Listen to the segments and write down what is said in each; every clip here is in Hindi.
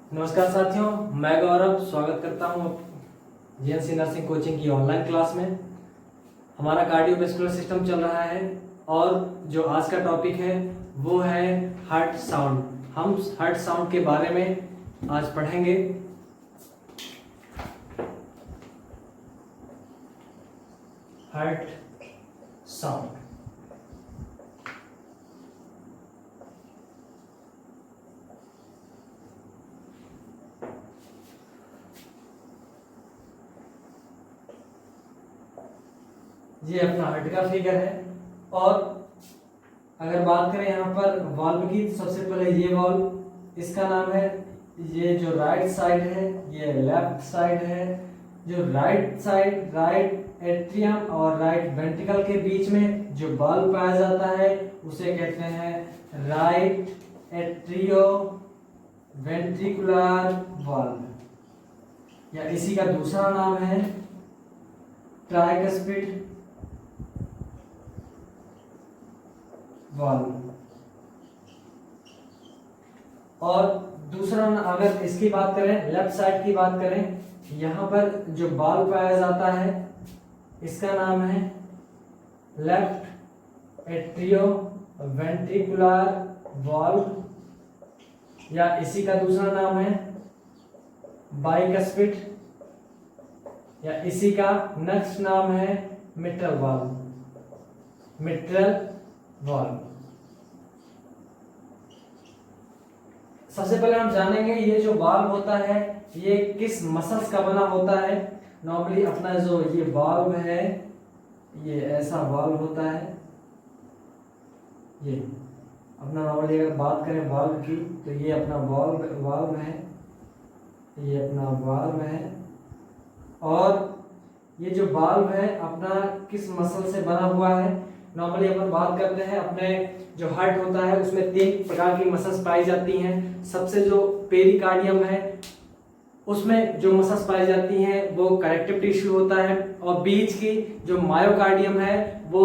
नमस्कार साथियों, मैं गौरव स्वागत करता हूं जीएनसी नर्सिंग कोचिंग की ऑनलाइन क्लास में। हमारा कार्डियोवैस्कुलर सिस्टम चल रहा है और जो आज का टॉपिक है वो है हार्ट साउंड। हम हार्ट साउंड के बारे में आज पढ़ेंगे। हार्ट साउंड ये अपना हार्ट का फिगर है। और अगर बात करें यहाँ पर वाल्व की, तो सबसे पहले ये वाल्व, इसका नाम है, ये जो राइट साइड है ये लेफ्ट साइड है। जो राइट साइड, राइट एट्रियम और राइट वेंट्रिकल के बीच में जो वाल्व पाया जाता है उसे कहते हैं राइट एट्रियो वेंट्रिकुलर वाल्व, या इसी का दूसरा नाम है ट्राइकस्पिड वाल्व। और दूसरा, अगर इसकी बात करें, लेफ्ट साइड की बात करें, यहां पर जो वाल्व पाया जाता है इसका नाम है लेफ्ट एट्रियो वेंट्रिकुलर वाल्व, या इसी का दूसरा नाम है बाइकस्पिड, या इसी का नेक्स्ट नाम है मिट्रल वाल्व। Mitral valve. सबसे पहले हम जानेंगे ये जो वाल्व होता है ये किस मसल्स का बना होता है। नॉर्मली अपना जो ये वाल्व है ये ऐसा वाल्व होता है। ये अपना नॉर्मली अगर बात करें वाल्व की तो ये अपना वाल्व है, ये अपना वाल्व है। और ये जो वाल्व है अपना किस मसल से बना हुआ है। नॉर्मली अपन बात करते हैं, अपने जो हार्ट होता है उसमें 3 प्रकार की मसल्स पाई जाती हैं। सबसे जो पेरिकार्डियम है उसमें जो मसल्स पाई जाती हैं वो कनेक्टिव टिश्यू होता है, और बीच की जो मायोकार्डियम है वो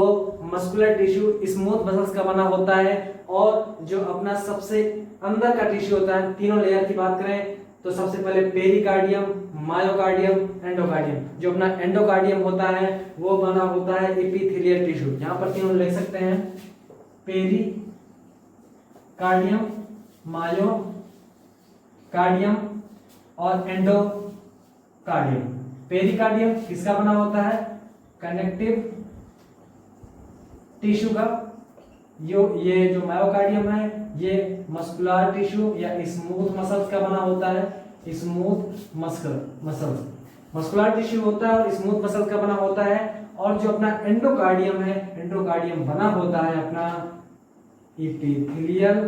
मस्कुलर टिश्यू स्मूथ मसल्स का बना होता है। और जो अपना सबसे अंदर का टिश्यू होता है, तीनों लेयर की बात करें तो सबसे पहले पेरिकार्डियम, मायोकार्डियम, एंडोकार्डियम। जो अपना एंडोकार्डियम होता है वो बना होता है एपिथेलियल टिश्यू। यहाँ पर तीनों लिख सकते हैं, पेरिकार्डियम, मायोकार्डियम और एंडोकार्डियम। पेरिकार्डियम किसका बना होता है? कनेक्टिव टिश्यू का। ये जो मायोकार्डियम है ये मस्कुलर टिश्यू या स्मूथ मसल्स का बना होता है। स्मूथ मसल्स मस्कुलर टिश्यू होता है और स्मूथ मसल्स का बना होता है। और जो अपना एंडोकार्डियम है, एंडोकार्डियम बना होता है अपना एपिथेलियल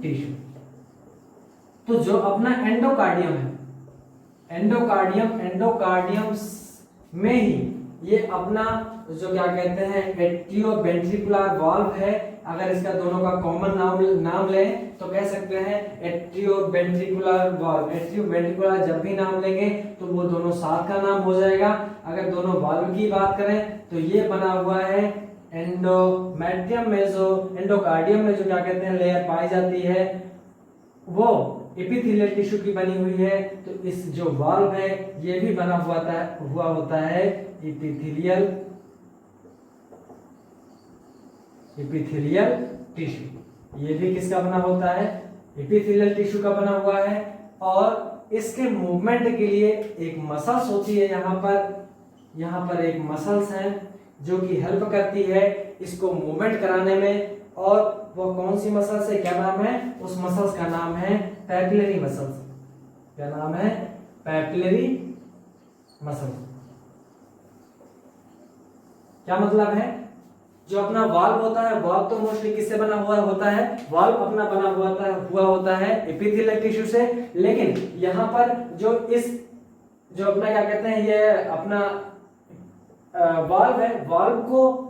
टिश्यू। तो जो अपना एंडोकार्डियम है, एंडोकार्डियम में ही ये अपना जो क्या कहते हैं एट्रियो वेंट्रिकुलर वाल्व है। अगर इसका दोनों का कॉमन नाम लें तो कह सकते हैं atrio ventricular valve. Atrio ventricular जब भी नाम लेंगे तो वो दोनों साथ का नाम हो जाएगा। अगर दोनों वाल्व की बात करें तो ये बना हुआ है एंडोमेट्रियम में, जो एंडोकार्डियम में जो क्या कहते हैं लेयर पाई जाती है वो एपिथेलियल टिश्यू की बनी हुई है। तो इस जो वाल्व है ये भी बना हुआ होता है एपिथेलियल टिश्यू। ये भी किसका बना होता है? एपिथेलियल टिश्यू का बना हुआ है। और इसके मूवमेंट के लिए एक मसल्स होती है। यहाँ पर एक मसल्स है जो कि हेल्प करती है इसको मूवमेंट कराने में। और वो कौन सी मसल्स है, क्या नाम है? उस मसल्स का नाम है पैपिलरी मसल्स। क्या नाम है? Papillary muscles. क्या मतलब है? जो अपना वाल्व होता है, वाल्व तो मोस्टली किससे बना हुआ होता है? वाल्व अपना बना हुआ होता है एपिथेलियल टिश्यू से। लेकिन यहाँ पर जो अपना क्या कहते हैं ये अपना वाल्व है, वाल्व को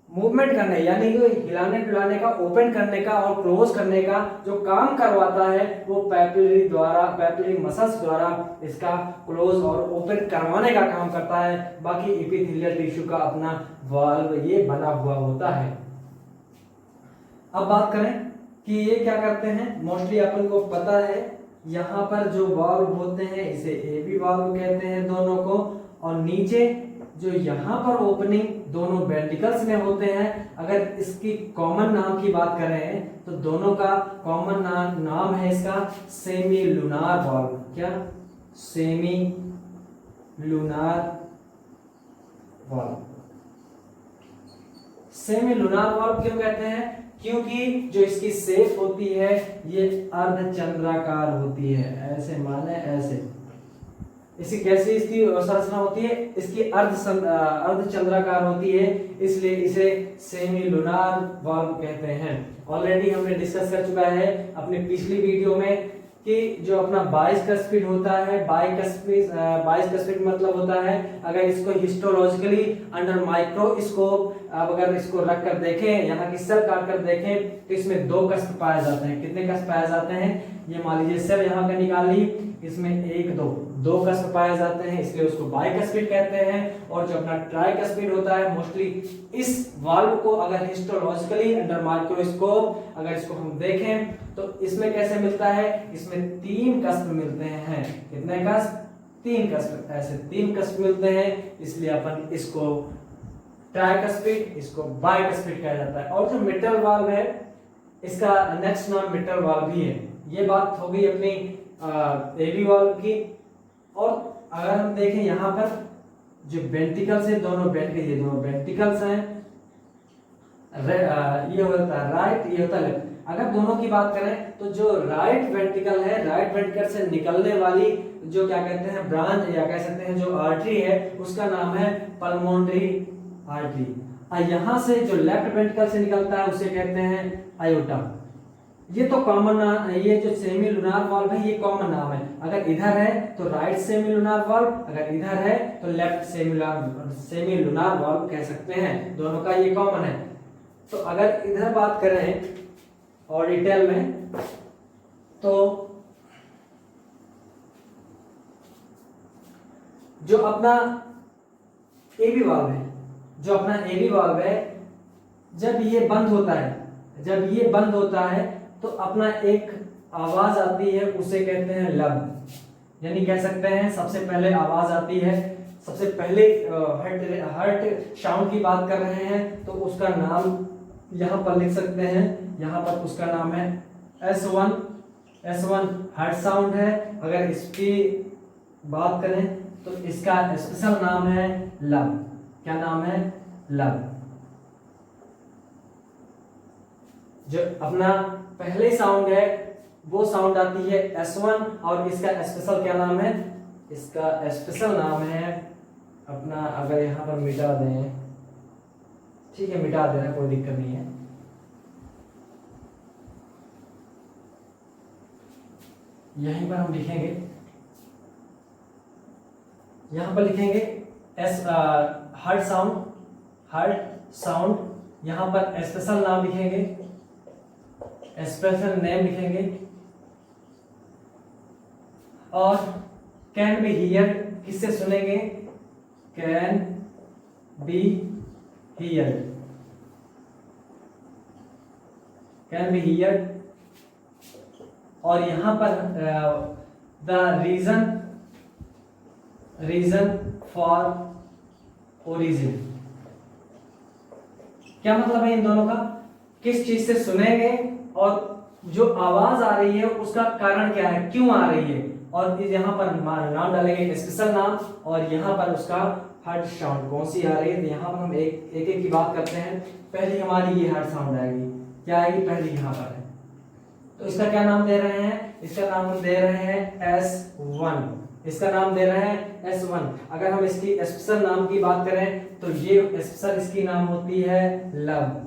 मूवमेंट करने यानी कि हिलाने डुलाने का, ओपन करने का और क्लोज करने का जो काम करवाता है वो पैपिलरी मसल्स द्वारा इसका क्लोज और ओपन करवाने का काम करता है। बाकी एपिथेलियल टिश्यू का अपना वाल्व ये बना हुआ होता है। अब बात करें कि ये क्या करते हैं, मोस्टली अपन को पता है यहाँ पर जो वाल्व होते हैं इसे ए बी वाल्व कहते हैं दोनों को, और नीचे जो यहाँ पर ओपनिंग दोनों वेंट्रिकल्स में होते हैं, अगर इसकी कॉमन नाम की बात करें तो दोनों का कॉमन नाम है इसका सेमी लूनार वाल्व। क्या? Semi lunar valve. Semi lunar valve क्यों कहते हैं? क्योंकि जो इसकी शेप होती है ये अर्धचंद्राकार होती है, ऐसे माने ऐसे। इसकी कैसी इसकी संरचना होती है? इसकी अर्धचंद्राकार होती है, इसलिए इसे सेमी लूनार वाल्व कहते हैं। ऑलरेडी हमने डिस्कस कर चुका है अपनी पिछली वीडियो में कि जो अपना 22 का स्पीड होता है, 22 का स्पीड मतलब होता है अगर इसको हिस्टोलॉजिकली अंडर माइक्रोस्कोप अगर इसको रख कर देखें, यहाँ की सेल काट कर देखें तो इसमें 2 कष्ट पाए जाते हैं। कितने कष्ट पाए जाते हैं? ये मान लीजिए सेल यहाँ का निकाल ली, इसमें 1 2 कष्ट पाए जाते हैं, इसलिए उसको बाइकस्पिड कहते हैं। और जो अपना ट्राइकस्पिड होता है, मोस्टली इस वाल्व को अगर हिस्टोलॉजिकली अंडर माइक्रोस्कोप अगर इसको हम देखें तो इसमें कैसे मिलता है? इसमें 3 कष्ट मिलते हैं। कितने कष्ट? 3 कष्ट। ऐसे 3 कष्ट मिलते हैं, इसलिए अपन इसको ट्राइकस्पिड, इसको बाइकस्पिड कहा जाता है। और जो मिटल वाल्व है इसका नेक्स्ट नाम मिटल वाल्व भी है। ये बात हो गई अपनी एबी वाल्व की। और अगर हम देखें यहाँ पर जो वेंट्रिकल्स है, दोनों वेंट्रिकल्स हैं, ये होता है राइट, ये होता है लेफ्ट। अगर दोनों की बात करें तो जो राइट वेंट्रिकल है, राइट वेंट्रिकल से निकलने वाली जो क्या कहते हैं ब्रांच या कह सकते हैं जो आर्टरी है, उसका नाम है पल्मोनरी आर्टरी। और यहाँ से जो लेफ्ट वेंट्रिकल से निकलता है उसे कहते हैं आयोटा। ये तो कॉमन, ये जो सेमी लूनार वाल्व है ये कॉमन नाम है। अगर इधर है तो राइट सेमी लूनार वाल्व, अगर इधर है तो लेफ्ट सेमी लूनार वाल्व कह सकते हैं, दोनों का ये कॉमन है। तो अगर इधर बात करें और डिटेल में तो जो अपना एबी वाल्व है, जब ये बंद होता है तो अपना एक आवाज आती है, उसे कहते हैं लब। यानी कह सकते हैं सबसे पहले आवाज आती है, सबसे पहले हर्ट साउंड की बात कर रहे हैं तो उसका नाम यहाँ पर लिख सकते हैं। यहाँ पर उसका नाम है S1 हर्ट साउंड है। अगर इसकी बात करें तो इसका स्पेशल नाम है लब। क्या नाम है? लब। जो अपना पहले साउंड है वो साउंड आती है S1 और इसका स्पेशल क्या नाम है? इसका स्पेशल नाम है अपना, अगर यहाँ पर मिटा दें, ठीक है मिटा देना, कोई दिक्कत नहीं है। यहीं पर हम लिखेंगे, यहाँ पर लिखेंगे हर्ट साउंड, यहाँ पर स्पेशल नाम लिखेंगे, स्पेशल नेम लिखेंगे। और कैन बी हियर किससे सुनेंगे? कैन बी हियर, और यहां पर द रीजन फॉर ओरिजिन। क्या मतलब है इन दोनों का? किस चीज से सुनेंगे और जो आवाज आ रही है उसका कारण क्या है, क्यों आ रही है। और यहाँ पर नाम डालेंगे स्पेशल नाम, और यहाँ पर उसका हर्ट साउंड कौन सी आ रही है। तो यहाँ पर हम एक की बात करते हैं। पहली हमारी ये हर्ट साउंड आएगी, क्या आएगी? पहली यहाँ पर है, तो इसका क्या नाम दे रहे हैं? इसका नाम दे रहे हैं S1। इसका नाम दे रहे हैं S1। अगर हम इसकी स्पेशल नाम की बात करें तो ये स्पेशल इसकी नाम होती है लब।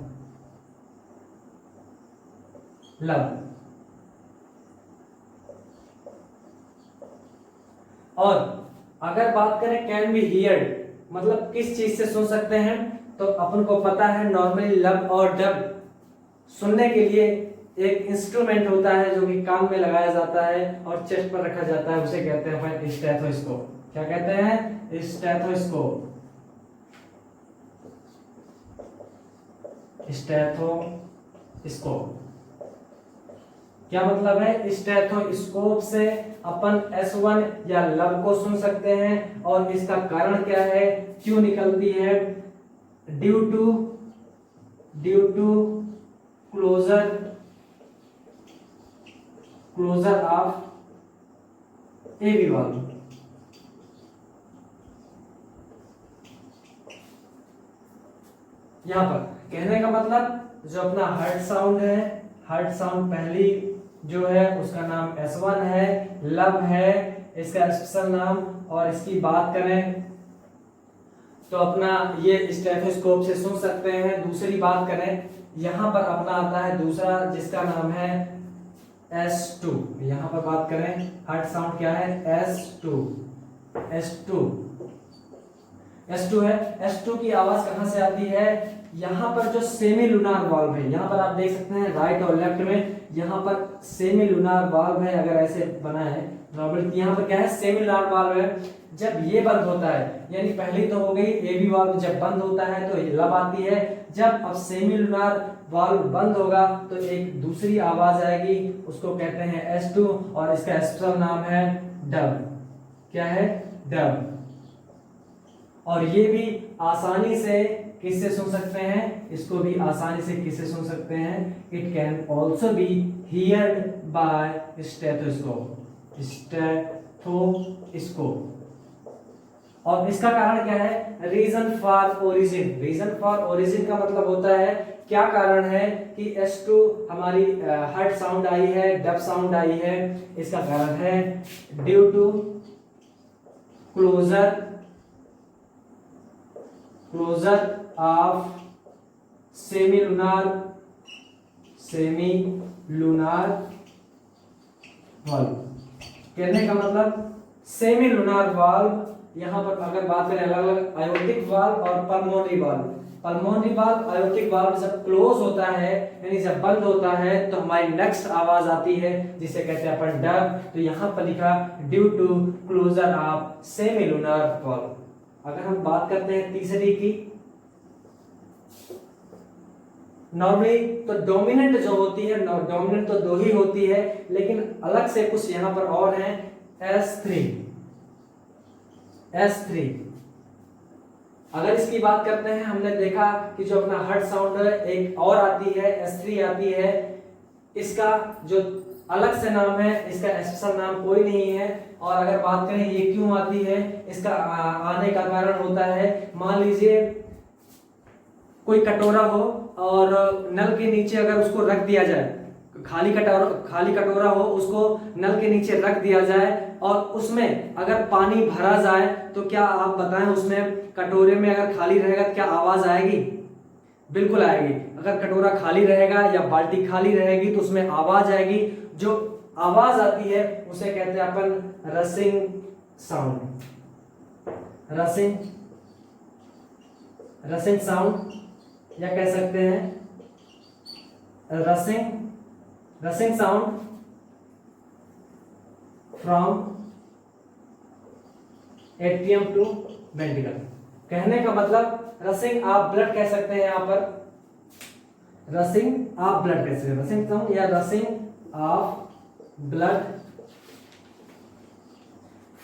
और अगर बात करें कैन बी हियर्ड, मतलब किस चीज से सुन सकते हैं, तो अपन को पता है नॉर्मली लब और डब सुनने के लिए एक इंस्ट्रूमेंट होता है जो कि कान में लगाया जाता है और चेस्ट पर रखा जाता है, उसे कहते हैं स्टेथोस्कोप। क्या कहते हैं? स्टेथोस्कोप। स्कोप। क्या मतलब है? स्टेथोस्कोप से अपन S1 या लब को सुन सकते हैं, और इसका कारण क्या है, क्यों निकलती है? Due to closure of AB valve. यहां पर कहने का मतलब जो अपना हार्ट साउंड है, हार्ट साउंड पहली जो है उसका नाम S1 है, लब है इसका स्पेशल नाम, और इसकी बात करें तो अपना ये स्टेथोस्कोप से सुन सकते हैं। दूसरी बात करें, यहां पर अपना आता है दूसरा जिसका नाम है S2। यहां पर बात करें हार्ट साउंड क्या है, S2 है। S2 की आवाज कहां से आती है? यहां पर जो सेमी लूनार वाल्व है, यहां पर आप देख सकते हैं राइट और लेफ्ट में, यहां पर सेमी लूनार वाल्व है, अगर ऐसे बना है नॉर्मल, यहां पर क्या है, सेमी लूनार वाल्व है। जब ये बंद होता है, यानी पहली तो हो गई एबी वाल्व, जब बंद होता है तो लब आती है। जब अब सेमी लूनार वाल्व बंद होगा तो एक दूसरी आवाज आएगी, उसको कहते हैं S2, और इसका स्पेशल नाम है डब। क्या है? डब। और ये भी आसानी से किससे सुन सकते हैं? इसको भी आसानी से किससे सुन सकते हैं? It can also be heard by stethoscope. और इसका कारण क्या है? Reason for origin. Reason for origin का मतलब होता है क्या कारण है कि S2 हमारी हार्ट साउंड आई है, डब साउंड आई है। इसका कारण है due to closure of semi lunar valve. कहने का मतलब सेमी लूनार वाल्व, यहां पर अगर बात करें अलग अलग आयोटिक वाल्व और pulmonary valve. Pulmonary valve, aortic valve जब क्लोज होता है यानी जब बंद होता है तो हमारी नेक्स्ट आवाज आती है जिसे कहते हैं अपन डब। तो यहां पर लिखा due to closure of semi lunar valve. अगर हम बात करते हैं तीसरी की, नॉर्मली तो डोमिनेंट जो होती है, डोमिनेंट तो दो ही होती है, लेकिन अलग से कुछ यहां पर और हैं, S3। अगर इसकी बात करते हैं, हमने देखा कि जो अपना हार्ट साउंड है एक और आती है, S3 आती है। इसका जो अलग से नाम है, इसका स्पेशल नाम कोई नहीं है। और अगर बात करें ये क्यों आती है, इसका आने का कारण होता है, मान लीजिए कोई कटोरा हो और नल के नीचे अगर उसको रख दिया जाए, खाली कटोरा हो, उसको नल के नीचे रख दिया जाए और उसमें अगर पानी भरा जाए तो क्या आप बताएं, उसमें कटोरे में अगर खाली रहेगा तो क्या आवाज आएगी? बिल्कुल आएगी। अगर कटोरा खाली रहेगा या बाल्टी खाली रहेगी तो उसमें आवाज आएगी। जो आवाज आती है उसे कहते हैं अपन रसिंग साउंड। रसिंग साउंड या कह सकते हैं rushing sound from atrium to ventricle. कहने का मतलब रसिंग ऑफ ब्लड कह सकते हैं, यहां पर रसिंग ऑफ ब्लड कह सकते हैं, रसिंग साउंड या rushing of blood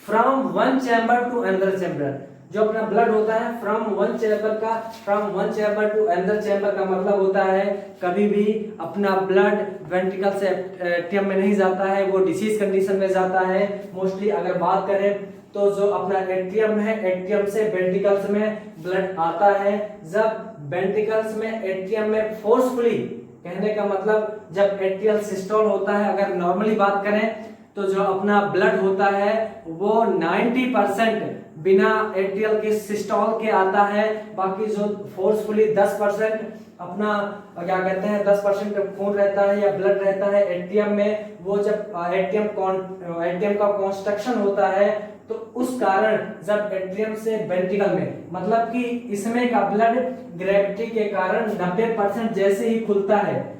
from one chamber to another chamber. जो अपना ब्लड होता है from one chamber to another chamber का मतलब होता है कभी भी अपना ब्लड वेंट्रिकल से एट्रियम में नहीं जाता है, वो डिसीज कंडीशन में जाता है। मोस्टली अगर बात करें तो जो अपना एट्रियम है, एट्रियम से वेंट्रिकल्स में ब्लड आता है। जब वेंट्रिकल्स में एट्रियम में फोर्सफुली, कहने का मतलब जब एट्रियल सिस्टोल होता है, अगर नॉर्मली बात करें तो जो अपना ब्लड होता है वो 90% बिना एट्रियल के सिस्टोल के आता है। बाकी जो फोर्सफुली 10% अपना क्या कहते हैं 10% खून रहता है या ब्लड रहता है एट्रियम में, वो जब एट्रियम का कंस्ट्रक्शन होता है तो उस कारण जब एट्रियम से वेंट्रिकल में, मतलब कि इसमें का ब्लड ग्रेविटी के कारण 90% जैसे ही खुलता है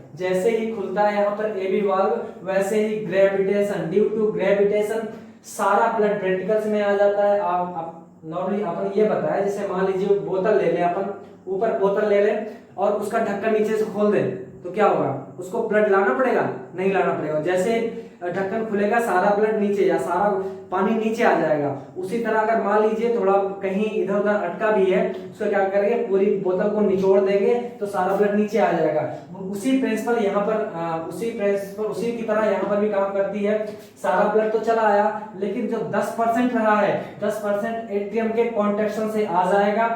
यहाँ पर एबी वाल्व, वैसे ही ग्रेविटेशन, ड्यू टू ग्रेविटेशन सारा ब्लड वेंट्रिकल्स में आ जाता है। आप नॉर्मली अपन ये बताया, जैसे मान लीजिए बोतल ले लें, अपन ऊपर बोतल ले लें और उसका ढक्कन नीचे से खोल दें तो क्या होगा? उसको ब्लड लाना पड़ेगा? नहीं लाना पड़ेगा। जैसे ढक्कन खुलेगा सारा ब्लड नीचे या सारा पानी नीचे आ जाएगा, उसी तरह अगर मान लीजिए थोड़ा कहीं इधर उधर अटका भी है, उसको क्या करेंगे, पूरी बोतल को निचोड़ देंगे तो सारा ब्लड नीचे आ जाएगा। उसी प्रिंसिपल यहाँ पर उसी की तरह यहाँ पर भी काम करती है। सारा ब्लड तो चला आया, लेकिन जो 10% रहा है, 10% एट्रियम के कॉन्ट्रैक्शन से आ जाएगा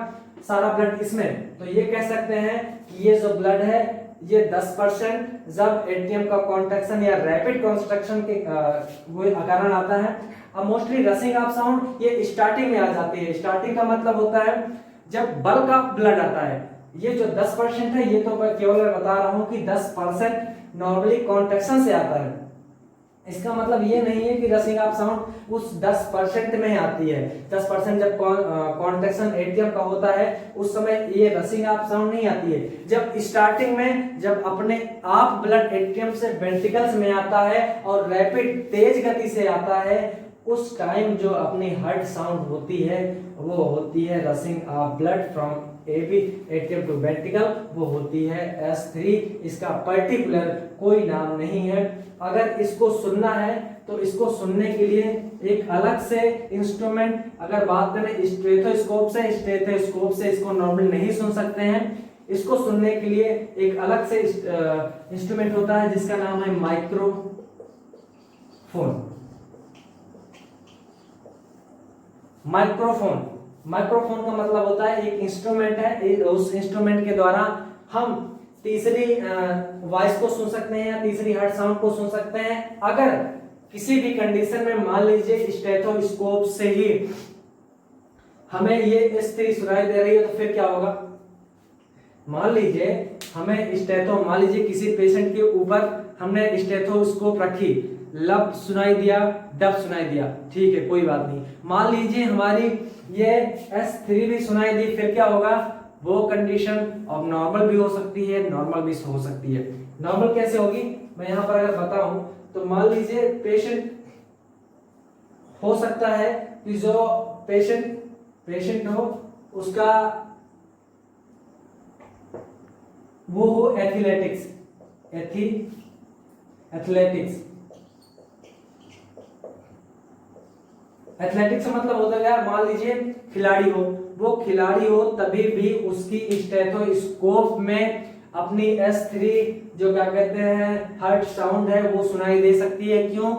सारा ब्लड इसमें। तो ये कह सकते हैं कि ये जो ब्लड है ये 10% जब एट्रियम का कॉन्ट्रैक्शन या रैपिड कंस्ट्रक्शन के वो कारण आता है। अब मोस्टली रसिंग ऑफ साउंड ये स्टार्टिंग में आ जाती है। स्टार्टिंग का मतलब होता है जब बल्क ऑफ ब्लड आता है। ये जो 10% है ये तो मैं केवल बता रहा हूं कि 10% नॉर्मली कॉन्ट्रैक्शन से आता है। इसका मतलब ये नहीं है कि रसिंग ऑफ साउंड उस 10% में आती है। 10% जब कॉन्ट्रैक्शन एट्रियम का होता है उस समय ये रसिंग ऑफ साउंड नहीं आती है। जब स्टार्टिंग में जब अपने आप ब्लड एट्रियम से वेंट्रिकल्स में आता है और रैपिड तेज गति से आता है, उस टाइम जो अपनी हार्ट साउंड होती है वो होती है rushing of blood from AB atrium to ventricle, वो होती है S3। इसका पर्टिकुलर कोई नाम नहीं है। अगर इसको सुनना है तो इसको सुनने के लिए एक अलग से इंस्ट्रूमेंट, अगर बात करें स्टेथोस्कोप से इसको नॉर्मली नहीं सुन सकते हैं। इसको सुनने के लिए एक अलग से इंस्ट्रूमेंट होता है जिसका नाम है माइक्रोफोन। माइक्रोफोन का मतलब होता है एक इंस्ट्रूमेंट है, उस इंस्ट्रूमेंट के द्वारा हम तीसरी वॉइस को सुन सकते हैं या तीसरी हार्ट साउंड को सुन सकते हैं। अगर किसी भी कंडीशन में मान लीजिए स्टेथोस्कोप से ही हमें ये S3 सुनाई दे रही है तो फिर क्या होगा? मान लीजिए मान लीजिए किसी पेशेंट के ऊपर हमने स्टेथोस्कोप रखी, लब सुनाई दिया, डब सुनाई दिया, ठीक है कोई बात नहीं। मान लीजिए हमारी ये S3 भी सुनाई दी, फिर क्या होगा? वो कंडीशन अब नॉर्मल भी हो सकती है, नॉर्मल भी हो सकती है। नॉर्मल कैसे होगी मैं यहाँ पर अगर बताऊं तो मान लीजिए पेशेंट हो सकता है कि जो पेशेंट हो उसका वो हो एथलेटिक्स का मतलब होता है यार, मान लीजिए खिलाड़ी हो, वो खिलाड़ी हो तभी भी उसकी स्टेथोस्कोप में अपनी S3 जो क्या कहते हैं हार्ट साउंड है वो सुनाई दे सकती है। क्यों?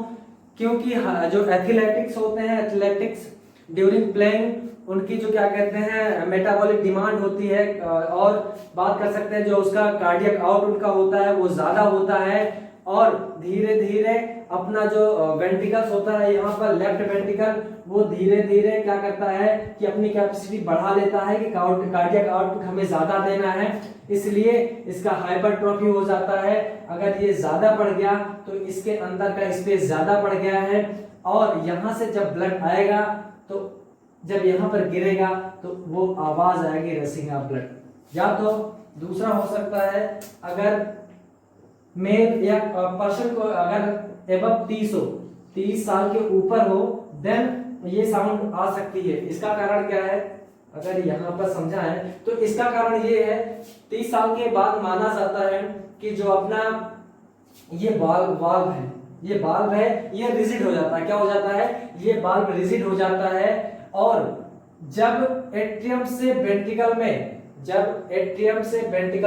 क्योंकि जो एथलेटिक्स होते हैं, एथलेटिक्स ड्यूरिंग प्लेइंग उनकी जो क्या कहते हैं मेटाबॉलिक डिमांड होती है, और बात कर सकते हैं जो उसका कार्डियक आउट उनका होता है वो ज्यादा होता है, और धीरे धीरे अपना जो वेंट्रिकल्स होता है यहाँ पर लेफ्ट वेंट्रिकल वो धीरे धीरे क्या करता है कि अपनी कैपेसिटी बढ़ा लेता है कि कार्डियक आउटपुट हमें ज्यादा देना है, इसलिए इसका हाइपरट्रॉफी हो जाता है। अगर ये ज्यादा बढ़ गया तो इसके अंदर का स्पेस ज्यादा बढ़ गया है, और यहाँ से जब ब्लड आएगा तो जब यहाँ पर गिरेगा तो वो आवाज आएगी रसिंग ऑफ ब्लड। या तो दूसरा हो सकता है अगर मेल या पर्सन को अगर एबव 30 साल के ऊपर हो देन ये साउंड आ सकती है। इसका कारण क्या है अगर यहाँ पर समझा है तो इसका कारण ये है 30 साल के बाद माना जाता है कि जो अपना ये वाल्व है ये रिजिड हो जाता है। क्या हो जाता है? ये वाल्व रिजिड हो जाता है, और जब एट्रियम से वेंट्रिकल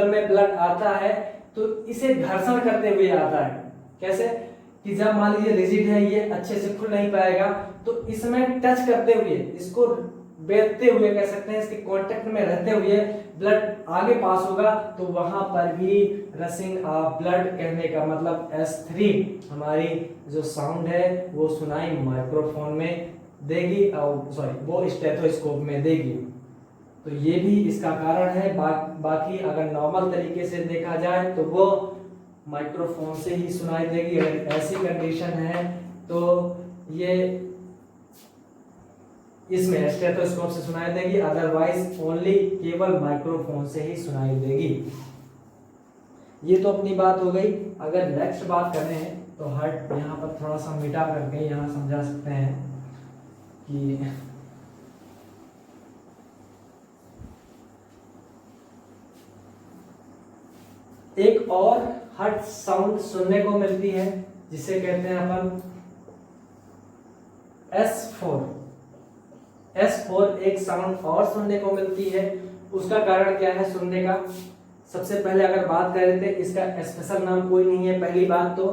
में ब्लड आता है तो इसे घर्षण करते हुए आता है। कैसे? कि जब मान लीजिए रिजिड है, ये अच्छे से खुल नहीं पाएगा, तो इसमें टच करते हुए, इसको बेचते हुए कह सकते हैं, इसके कांटेक्ट में रहते हुए ब्लड आगे पास होगा, तो वहां पर भी रसिंग ऑफ ब्लड कहने का मतलब S3 हमारी जो साउंड है वो सुनाई माइक्रोफोन में देगी, वो स्टेथोस्कोप में देगी। तो ये भी इसका कारण है। बाकी अगर नॉर्मल तरीके से देखा जाए तो वो माइक्रोफोन से ही सुनाई देगी। अगर ऐसी कंडीशन है तो ये इसमें स्टेथोस्कोप से सुनाई देगी, अदरवाइज ओनली केवल माइक्रोफोन से ही सुनाई देगी। ये तो अपनी बात हो गई। अगर नेक्स्ट बात करें तो हार्ट यहाँ पर थोड़ा सा मिटा करके यहाँ समझा सकते हैं कि एक और हर्ट साउंड सुनने को मिलती है, जिसे कहते हैं अपन S4। S4 एक साउंड और सुनने को मिलती है। उसका कारण क्या है सुनने का? सबसे पहले अगर बात करें तो इसका स्पेशल नाम कोई नहीं है, पहली बात तो।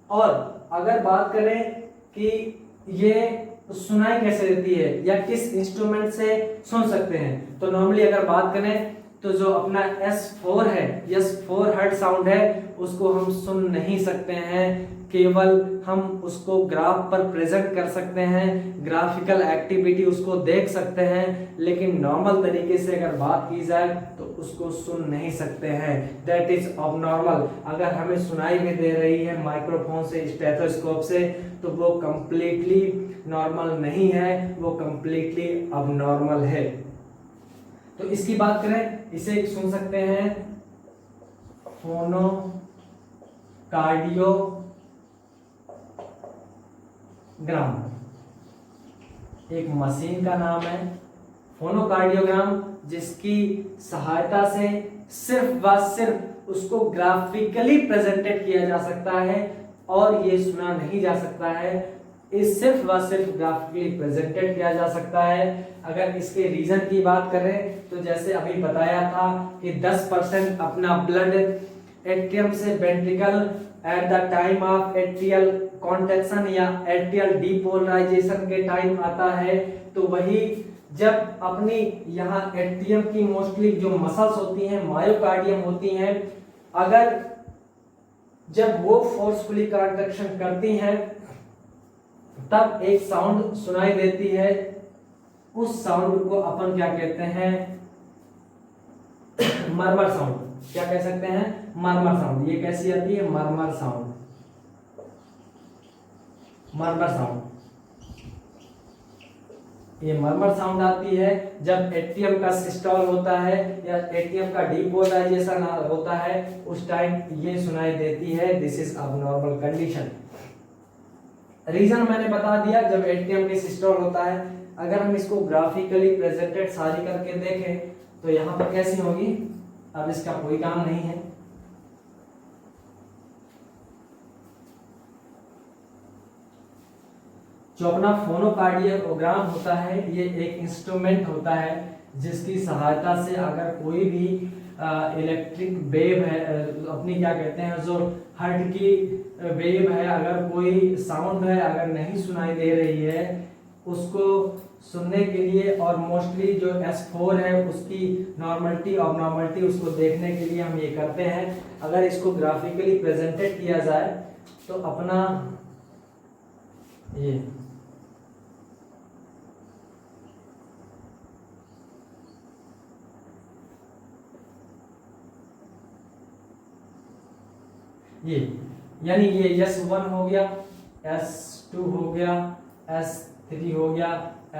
और अगर बात करें कि ये सुनाई कैसे देती है या किस इंस्ट्रूमेंट से सुन सकते हैं, तो नॉर्मली अगर बात करें तो जो अपना S4 है, S4 हर्ट साउंड है, उसको हम सुन नहीं सकते हैं, केवल हम उसको ग्राफ पर प्रेजेंट कर सकते हैं, ग्राफिकल एक्टिविटी उसको देख सकते हैं, लेकिन नॉर्मल तरीके से अगर बात की जाए तो उसको सुन नहीं सकते हैं। That is abnormal. अगर हमें सुनाई भी दे रही है माइक्रोफोन से, स्टेथोस्कोप से, तो वो कंप्लीटली नॉर्मल नहीं है, वो कंप्लीटली अबनॉर्मल है। तो इसकी बात करें, इसे सुन सकते हैं फोनोकार्डियोग्राम, एक मशीन का नाम है फोनोकार्डियोग्राम, जिसकी सहायता से सिर्फ व सिर्फ उसको ग्राफिकली प्रेजेंटेड किया जा सकता है और ये सुना नहीं जा सकता है। इस सिर्फ व सिर्फ ग्राफिकली प्रेजेंटेड किया जा सकता है। अगर इसके रीजन की बात करें तो जैसे अभी बताया था कि 10% अपना ब्लड एट्रियम से ventricle at the time of atrial contraction या एट्रियल डीपोलराइजेशन के टाइम आता है, तो वही जब अपनी यहाँ एट्रियम की मोस्टली जो मसल्स होती हैं, मायोकार्डियम होती हैं, अगर जब वो फोर्सफुली कॉन्ट्रैक्शन करती हैं तब एक साउंड सुनाई देती है। उस साउंड को अपन क्या कहते हैं? मरमर साउंड। क्या कह सकते हैं? मरमर साउंड। ये कैसी आती है? मरमर साउंड। मरमर साउंड, ये मरमर साउंड आती है जब एट्रियम का सिस्टोल होता है या एट्रियम का डीपोलराइजेशन होता है, उस टाइम ये सुनाई देती है। This is abnormal condition. Reason मैंने बता दिया, जब एट्रियम के सिस्टोल होता है। अगर हम इसको ग्राफिकली प्रेजेंटेड सारी करके देखें तो यहाँ पर कैसी होगी? अब इसका कोई काम नहीं है। जो अपना फोनोकार्डियोग्राम होता है, ये एक इंस्ट्रूमेंट होता है जिसकी सहायता से अगर कोई भी इलेक्ट्रिक वेव है, अपनी क्या कहते हैं, जो हार्ट की वेव है, अगर कोई साउंड है अगर नहीं सुनाई दे रही है, उसको सुनने के लिए और मोस्टली जो S4 है उसकी नॉर्मलिटी और नॉर्मलिटी उसको देखने के लिए हम ये करते हैं। अगर इसको ग्राफिकली प्रेजेंटेड किया जाए तो अपना ये यानी ये S1 हो गया, S2 हो गया, S3 हो गया,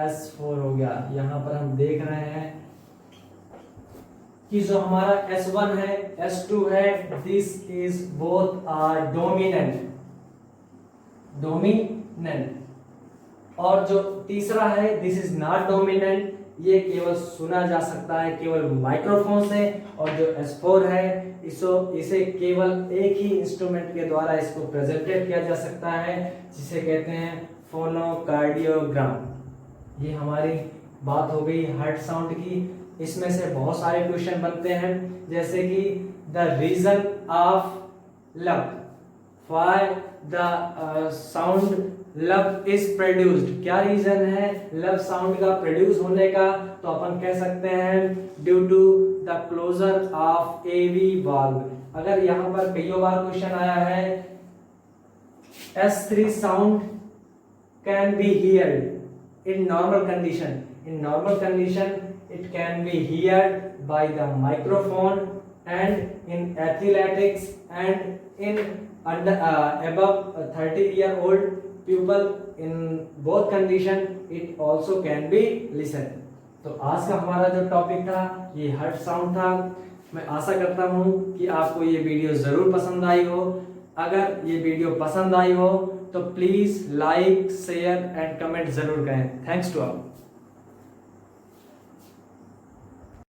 S4 हो गया। यहां पर हम देख रहे हैं कि जो हमारा S1 है, S2 है, this is both are dominant, और जो तीसरा है दिस इज नॉट डोमिनेंट, ये केवल सुना जा सकता है केवल माइक्रोफोन से। और जो S4 है इसे केवल एक ही इंस्ट्रूमेंट के द्वारा इसको प्रेजेंटेड किया जा सकता है, जिसे कहते हैं फोनोकार्डियोग्राम। ये हमारी बात हो गई हार्ट साउंड की। इसमें से बहुत सारे क्वेश्चन बनते हैं, जैसे कि the reason of lub, why the sound lub is produced. क्या रीजन है लव साउंड का प्रोड्यूस होने का? तो अपन कह सकते हैं due to the closure of AV valve. अगर यहाँ पर कई बार क्वेश्चन आया है S3 sound can be heard in normal condition. In normal condition it can be heard by the microphone, and in athletics and in above 30-year-old people, in both condition it also can be listened. तो आज का हमारा जो टॉपिक था ये हार्ट साउंड था। मैं आशा करता हूँ कि आपको ये वीडियो जरूर पसंद आई हो। अगर ये वीडियो पसंद आई हो तो please like, share and comment जरूर करें। Thanks to all.